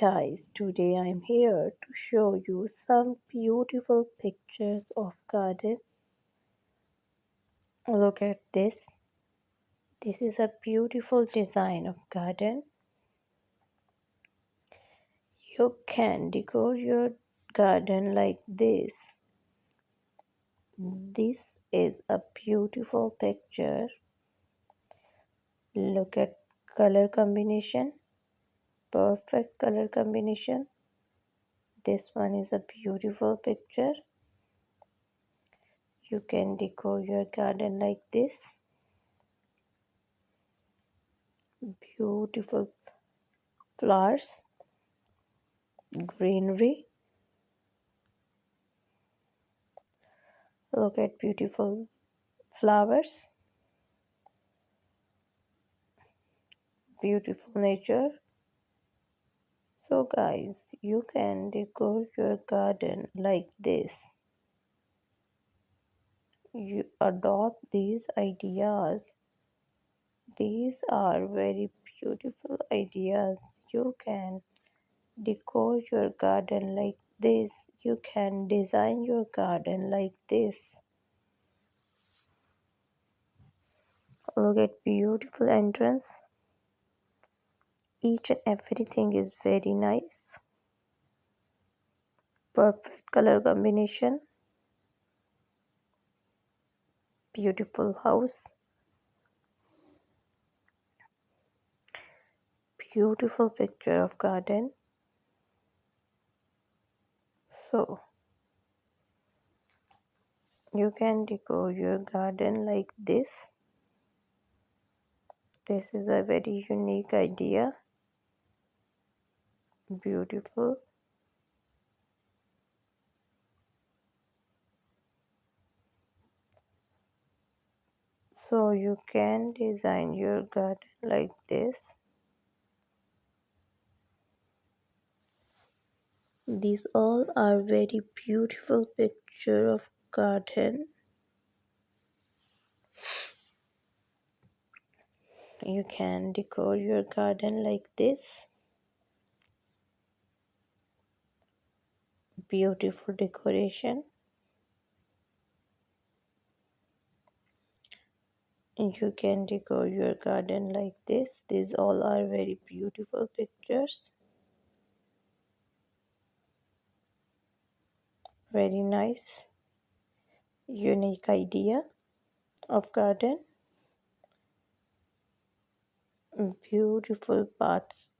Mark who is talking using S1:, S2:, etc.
S1: Guys, today I'm here to show you some beautiful pictures of garden. Look at this. This is a beautiful design of garden. You can decor your garden like this. This is a beautiful picture. Look at color combination. Perfect color combination. This one is a beautiful picture. You can decor your garden like this. Beautiful flowers, greenery. Look at beautiful flowers, beautiful nature. So guys, you can decor your garden like this. You adopt these ideas. These are very beautiful ideas. You can decor your garden like this. You can design your garden like this. Look at beautiful entrance. Each and everything is very nice. Perfect color combination. Beautiful house. Beautiful picture of garden. So you can decor your garden like this. This is a very unique idea. Beautiful. So you can design your garden like this. These all are very beautiful picture of garden. You can decor your garden like this. Beautiful decoration. You can decor your garden like this. These all are very beautiful pictures. Very nice, unique idea of garden. Beautiful parts